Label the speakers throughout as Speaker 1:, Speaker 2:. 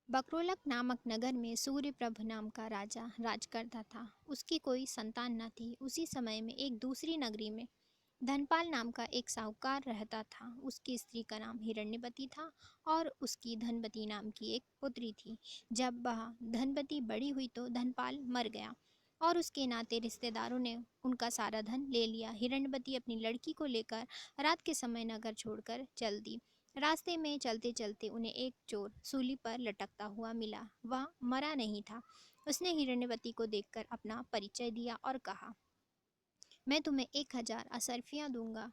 Speaker 1: बकरोलक नामक नगर में सूर्यप्रभ नाम का राजा राज करता था। उसकी कोई संतान न थी। उसी समय में एक दूसरी नगरी में धनपाल नाम का एक साहूकार रहता था। उसकी स्त्री का नाम हिरण्यवती था और उसकी धनवती नाम की एक पुत्री थी। जब वह धनवती बड़ी हुई तो धनपाल मर गया और उसके नाते रिश्तेदारों ने उनका सारा धन ले लिया। हिरण्यवती अपनी लड़की को लेकर रात के समय नगर छोड़कर चल दी। रास्ते में चलते चलते उन्हें एक चोर सूली पर लटकता हुआ मिला। वह मरा नहीं था। उसने हिरण्यवती को देखकर अपना परिचय दिया और कहा, मैं तुम्हें 1000 असरफियाँ दूंगा।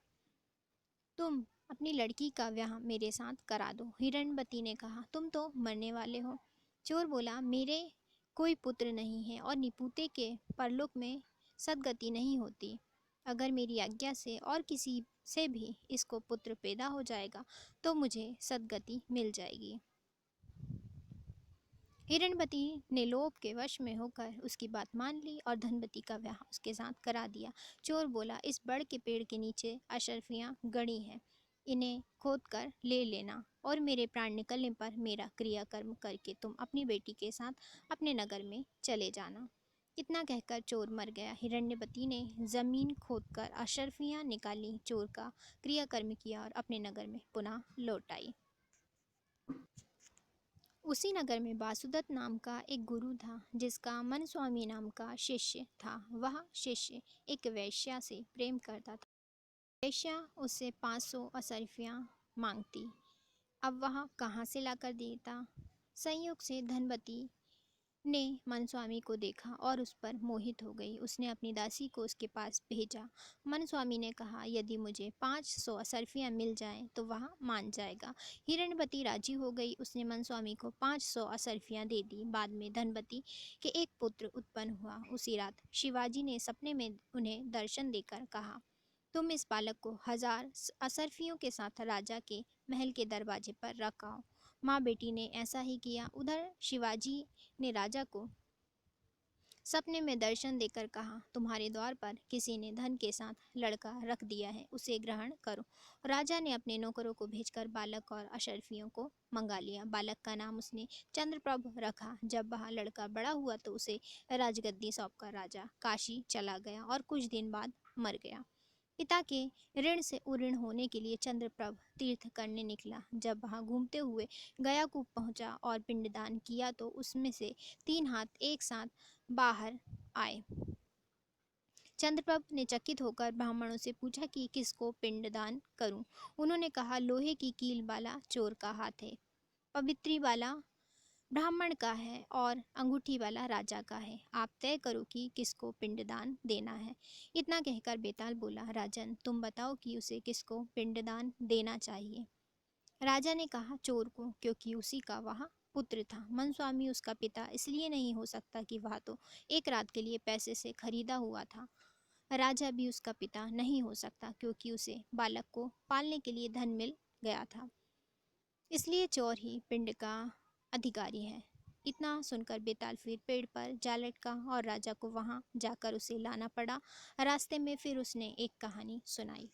Speaker 1: तुम अपनी लड़की का ब्याह मेरे साथ करा दो। हिरण्यवती ने कहा, तुम तो मरने वाले हो। चोर बोला, मेरे कोई पुत्र नहीं है और निपुते के परलोक में सदगति नहीं होती। अगर मेरी आज्ञा से और किसी से भी इसको पुत्र पैदा हो जाएगा तो मुझे सदगति मिल जाएगी। हिरण्यवती ने लोभ के वश में होकर उसकी बात मान ली और धनवती का ब्याह उसके साथ करा दिया। चोर बोला, इस बड़ के पेड़ के नीचे अशर्फियाँ गड़ी हैं, इन्हें खोद कर ले लेना और मेरे प्राण निकलने पर मेरा क्रियाकर्म करके तुम अपनी बेटी के साथ अपने नगर में चले जाना। इतना कहकर चोर मर गया। हिरण्यवती ने जमीन खोदकर अशर्फियाँ निकाली, चोर का क्रियाकर्म किया और अपने नगर में पुनः लौट आई। उसी नगर में वासुदत्त नाम का एक गुरु था जिसका मनस्वामी नाम का शिष्य था। वह शिष्य एक वैश्या से प्रेम करता था। वैश्या उससे 500 असरफियाँ मांगती। अब वह कहाँ से लाकर देता। संयोग से धनवती ने मनस्वामी को देखा और उस पर मोहित हो गई। उसने अपनी दासी को उसके पास भेजा। मनस्वामी ने कहा, यदि मुझे 500 असरफियाँ मिल जाएं तो वह मान जाएगा। हिरण्यवती राजी हो गई। उसने मनस्वामी को 500 असरफियाँ दे दी। बाद में धनवती के एक पुत्र उत्पन्न हुआ। उसी रात शिवाजी ने सपने में उन्हें दर्शन देकर कहा, तुम इस बालक को 1000 असरफियों के साथ राजा के महल के दरवाजे पर रख आओ। माँ बेटी ने ऐसा ही किया। उधर शिवाजी ने राजा को सपने में दर्शन देकर कहा, तुम्हारे द्वार पर किसी ने धन के साथ लड़का रख दिया है, उसे ग्रहण करो। राजा ने अपने नौकरों को भेजकर बालक और अशर्फियों को मंगा लिया। बालक का नाम उसने चंद्रप्रभ रखा। जब वह लड़का बड़ा हुआ तो उसे राजगद्दी सौंपकर राजा काशी चला गया और कुछ दिन बाद मर गया। पिता के ऋण से उऋण होने के लिए चंद्रप्रभ तीर्थ करने निकला। जब वहां घूमते हुए गयाकूप पहुंचा और पिंडदान किया तो उसमें से 3 हाथ एक साथ बाहर आए। चंद्रप्रभ ने चकित होकर ब्राह्मणों से पूछा कि किसको पिंडदान करूं। उन्होंने कहा, लोहे की कील वाला चोर का हाथ है, पवित्री वाला ब्राह्मण का है और अंगूठी वाला राजा का है। आप तय करो कि किसको पिंडदान देना है। इतना कहकर बेताल बोला, राजन तुम बताओ कि उसे किसको पिंडदान देना चाहिए। राजा ने कहा, चोर को, क्योंकि उसी का वह पुत्र था। मनस्वामी उसका पिता इसलिए नहीं हो सकता कि वह तो एक रात के लिए पैसे से खरीदा हुआ था। राजा भी उसका पिता नहीं हो सकता क्योंकि उसे बालक को पालने के लिए धन मिल गया था। इसलिए चोर ही पिंड का अधिकारी है। इतना सुनकर बेताल फिर पेड़ पर जा लटका और राजा को वहां जाकर उसे लाना पड़ा। रास्ते में फिर उसने एक कहानी सुनाई।